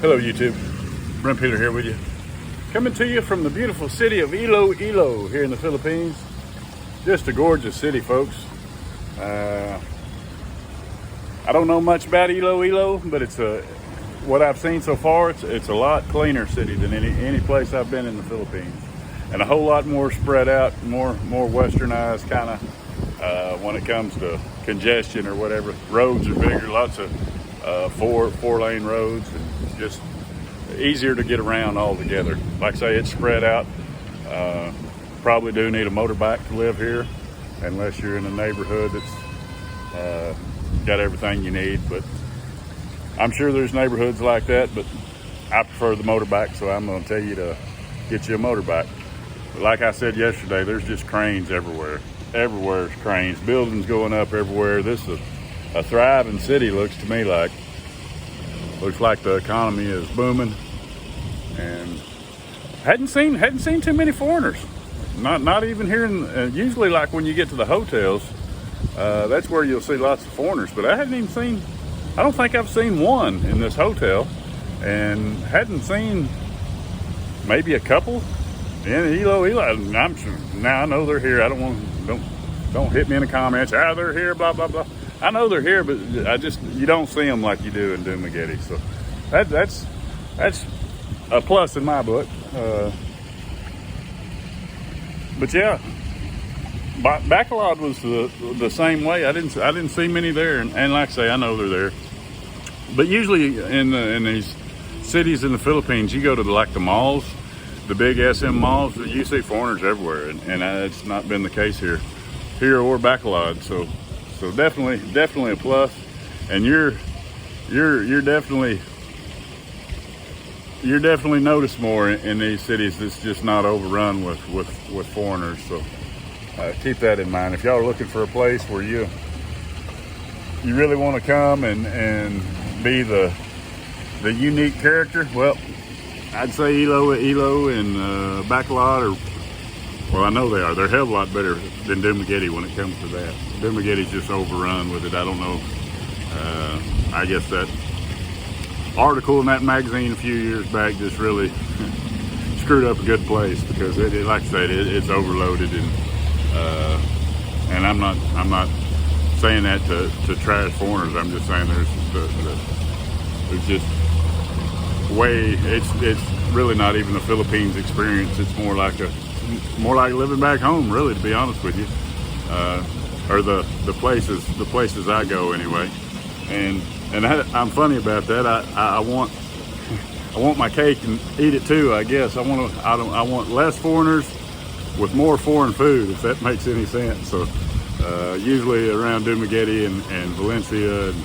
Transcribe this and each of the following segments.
Hello YouTube, Brent Peter here with you. Coming to you from the beautiful city of Iloilo here in the Philippines. Just a gorgeous city, folks. I don't know much about Iloilo, but it's what I've seen so far, it's a lot cleaner city than any place I've been in the Philippines. And a whole lot more spread out, more westernized kind of when it comes to congestion or whatever. Roads are bigger, lots of four lane roads, and just easier to get around altogether. Like I say, it's spread out. Probably do need a motorbike to live here, unless you're in a neighborhood that's got everything you need. But I'm sure there's neighborhoods like that, but I prefer the motorbike, so I'm going to tell you to get you a motorbike. But like I said yesterday, there's just cranes everywhere. Everywhere's cranes, buildings going up everywhere. This is a thriving city, looks to me like. Looks like the economy is booming, and hadn't seen too many foreigners. Not even here in, usually like when you get to the hotels, that's where you'll see lots of foreigners, but I don't think I've seen one in this hotel, and hadn't seen maybe a couple in Iloilo. I'm sure, now I know they're here. I don't hit me in the comments, they're here, blah blah blah. I know they're here, but you don't see them like you do in Dumaguete. So that's a plus in my book. But yeah, Bacolod was the same way. I didn't see many there, and like I say, I know they're there. But usually in these cities in the Philippines, you go to the malls, the big SM malls, you see foreigners everywhere, and it's not been the case here or Bacolod. So definitely a plus. And you're definitely noticed more in these cities that's just not overrun with foreigners. So keep that in mind. If y'all are looking for a place where you really want to come and be the unique character, well, I'd say Ilo and Bacolod well, I know they are. They're a hell of a lot better than Dumaguete when it comes to that. Dumaguete's just overrun with it. I don't know. I guess that article in that magazine a few years back just really screwed up a good place, because like I said, it's overloaded, and I'm not saying that to trash foreigners. I'm just saying there's just way, it's really not even a Philippines experience. It's more like living back home, really, to be honest with you, or the places I go anyway. And I'm funny about that. I want my cake and eat it too, I guess. I want less foreigners with more foreign food, if that makes any sense. So usually around Dumaguete and Valencia and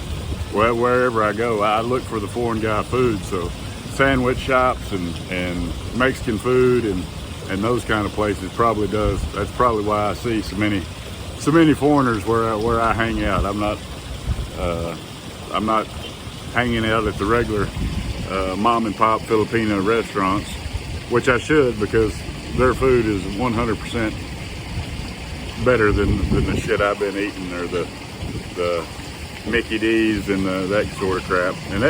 wherever I go, I look for the foreign guy food. So sandwich shops and Mexican food and those kind of places that's probably why I see so many foreigners where I hang out. I'm not hanging out at the regular mom and pop Filipino restaurants, which I should, because their food is 100% better than the shit I've been eating, or the Mickey D's and that sort of crap. And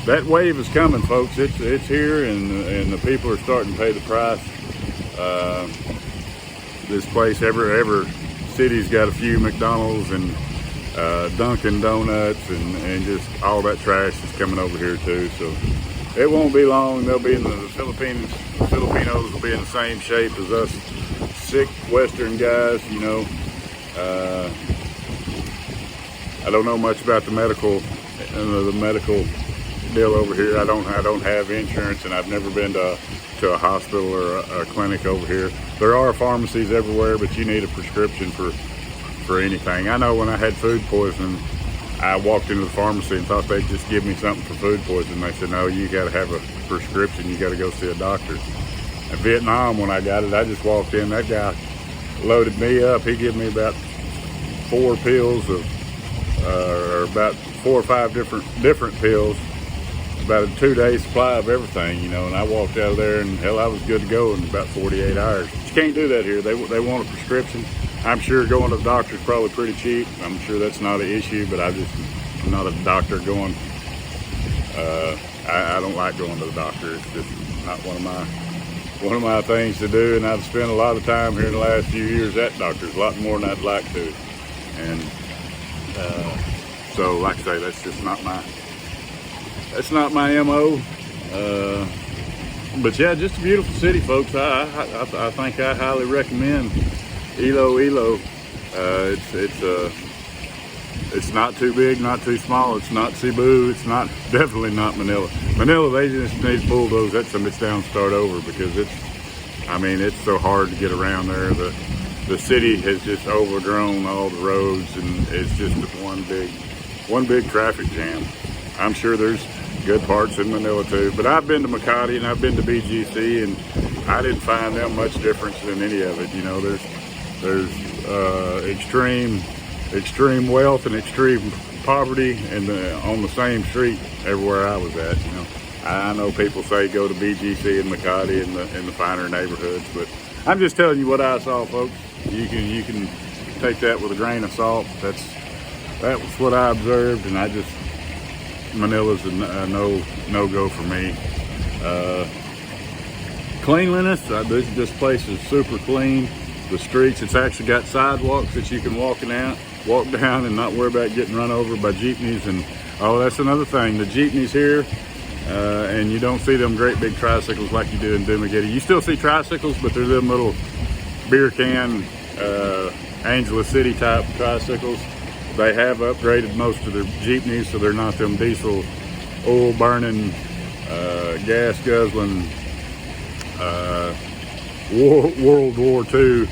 that wave is coming, folks. It's here, and the people are starting to pay the price. This place, every city's got a few McDonald's and Dunkin' Donuts, and just all that trash is coming over here too. So it won't be long. They'll be in the Philippines. The Filipinos will be in the same shape as us sick Western guys. I don't know much about the medical deal over here. I don't have insurance, and I've never been to a hospital or a clinic over here. There are pharmacies everywhere, but you need a prescription for anything. I know when I had food poisoning, I walked into the pharmacy and thought they'd just give me something for food poisoning. They said, no, you got to have a prescription. You got to go see a doctor. In Vietnam, when I got it, I just walked in. That guy loaded me up. He gave me about 4 pills or about 4 or 5 different pills, about a 2-day supply of everything, and I walked out of there, and hell, I was good to go in about 48 hours. But you can't do that here. They want a prescription. I'm sure going to the doctor is probably pretty cheap. I'm sure that's not an issue, but I'm not a doctor going I don't like going to the doctor. It's just not one of my things to do, and I've spent a lot of time here in the last few years at doctors, a lot more than I'd like to. And so, like I say, that's not my MO. But yeah, just a beautiful city, folks. I think I highly recommend Iloilo. It's not too big, not too small. It's not Cebu. It's definitely not Manila. Manila, they just need to bulldoze that some bitch down and start over, because it's so hard to get around there. The city has just overgrown all the roads, and it's just one big traffic jam. I'm sure there's good parts in Manila too, but I've been to Makati and I've been to BGC, and I didn't find them much difference than any of it. You know, there's extreme wealth and extreme poverty on the same street everywhere I was at. You know, I know people say go to BGC and Makati in the finer neighborhoods, but I'm just telling you what I saw, folks. You can take that with a grain of salt. That was what I observed, and Manila's a no-go for me. Cleanliness, this place is super clean. The streets, it's actually got sidewalks that you can walk down and not worry about getting run over by jeepneys. And that's another thing, the jeepneys here, and you don't see them great big tricycles like you do in Dumaguete. You still see tricycles, but they're them little beer can Angela City type tricycles. They have upgraded most of their jeepneys, so they're not them diesel, oil burning, gas guzzling, World War II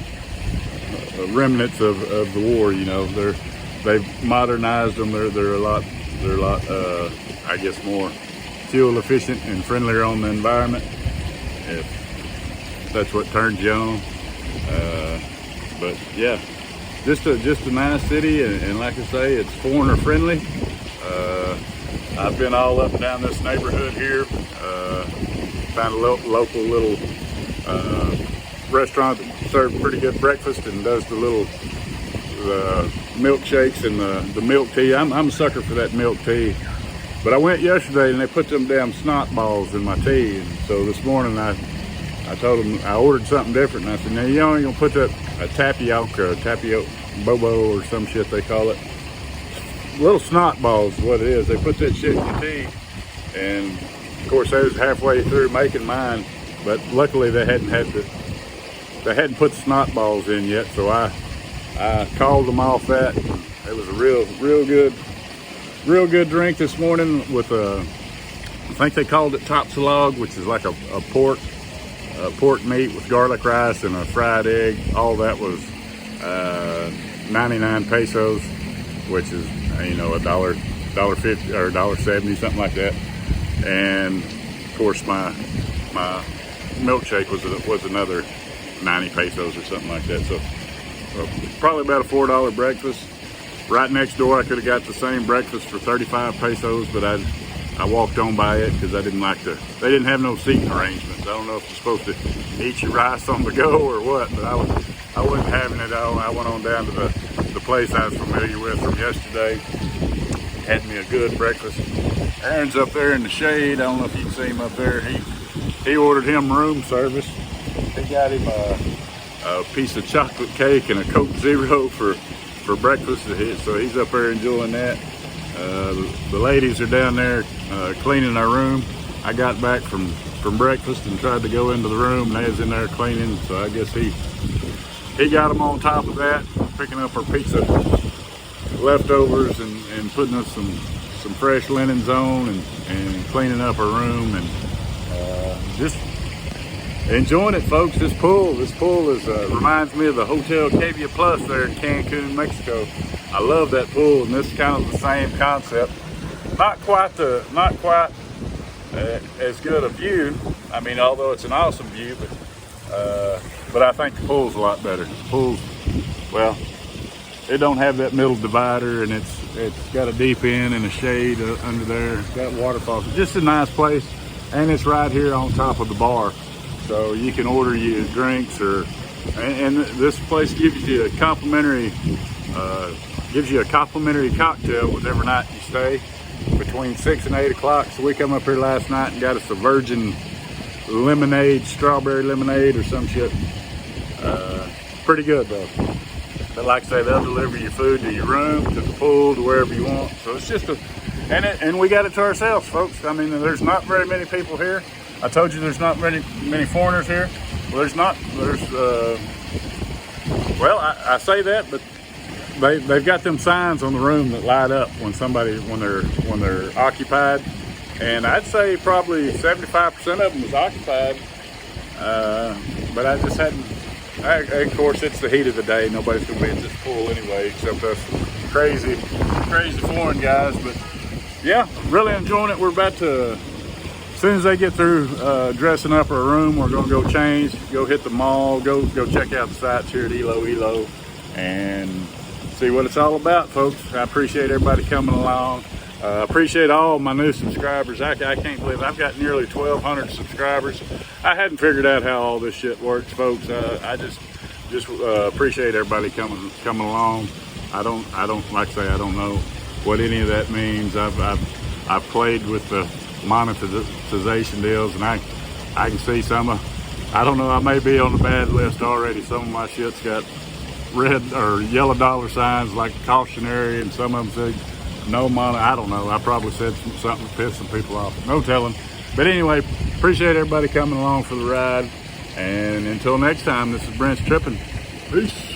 remnants of the war. You know, they've modernized them. They're a lot I guess more fuel efficient and friendlier on the environment, if that's what turns you on. But yeah, just a nice city, and like I say, it's foreigner friendly. I've been all up and down this neighborhood here. Found a local little restaurant that serves pretty good breakfast and does the milkshakes and the milk tea. I'm a sucker for that milk tea. But I went yesterday and they put them damn snot balls in my tea, and so this morning I told them I ordered something different, and I said, now you ain't gonna put that tapioca bobo or some shit they call it. Little snot balls is what it is. They put that shit in your tea, and of course they was halfway through making mine, but luckily they hadn't put the snot balls in yet, so I called them off that. It was a real good drink this morning with I think they called it topsalog, which is like a pork meat with garlic rice and a fried egg. All that was 99 pesos, which is $1.50 or $1.70, something like that. And of course my milkshake was another 90 pesos or something like that. So probably about a $4 breakfast. Right next door I could have got the same breakfast for 35 pesos, but I walked on by it because I didn't like they didn't have no seating arrangements. I don't know if you're supposed to eat your rice on the go or what, but I wasn't having it. I went on down to the place I was familiar with from yesterday. Had me a good breakfast. Aaron's up there in the shade. I don't know if you can see him up there. He ordered him room service. He got him a piece of chocolate cake and a Coke Zero for breakfast. So he's up there enjoying that. The ladies are down there cleaning our room. I got back from breakfast and tried to go into the room, and they was in there cleaning. So I guess he got them on top of that, picking up our pizza leftovers and putting us some fresh linens on and cleaning up our room, and just enjoying it, folks. This pool is reminds me of the Hotel Cavia Plus there in Cancun, Mexico. I love that pool, and this is kind of the same concept. Not quite as good a view. I mean, although it's an awesome view, but I think the pool's a lot better. The pool's, well, it don't have that middle divider, and it's got a deep end and a shade under there. It's got waterfalls. It's just a nice place, and it's right here on top of the bar, so you can order you drinks and this place gives you a complimentary cocktail with every night you stay. between 6 and 8 o'clock. So we come up here last night and got us a virgin lemonade, strawberry lemonade or some shit. Pretty good though. But like I say, they'll deliver your food to your room, to the pool, to wherever you want. So it's just and we got it to ourselves, folks. I mean, there's not very many people here. I told you there's not many foreigners here. Well, well, I say that, but they've got them signs on the room that light up when they're occupied, and I'd say probably 75% of them is occupied. But I just hadn't. Of course, it's the heat of the day. Nobody's gonna be at this pool anyway, except us crazy foreign guys. But yeah, really enjoying it. We're about to, as soon as they get through dressing up our room, we're gonna go change, go hit the mall, go check out the sites here at Iloilo, and see what it's all about, folks. I appreciate everybody coming along. Appreciate all my new subscribers. I can't believe I've got nearly 1,200 subscribers. I hadn't figured out how all this shit works, folks. I just appreciate everybody coming along. I don't like I say, I don't know what any of that means. I've played with the monetization deals, and I can see I don't know, I may be on the bad list already. Some of my shit's got red or yellow dollar signs like cautionary, and some of them say no money. I don't know. I probably said something to piss some people off. No telling. But anyway, appreciate everybody coming along for the ride. And until next time, this is Brent's Tripping. Peace.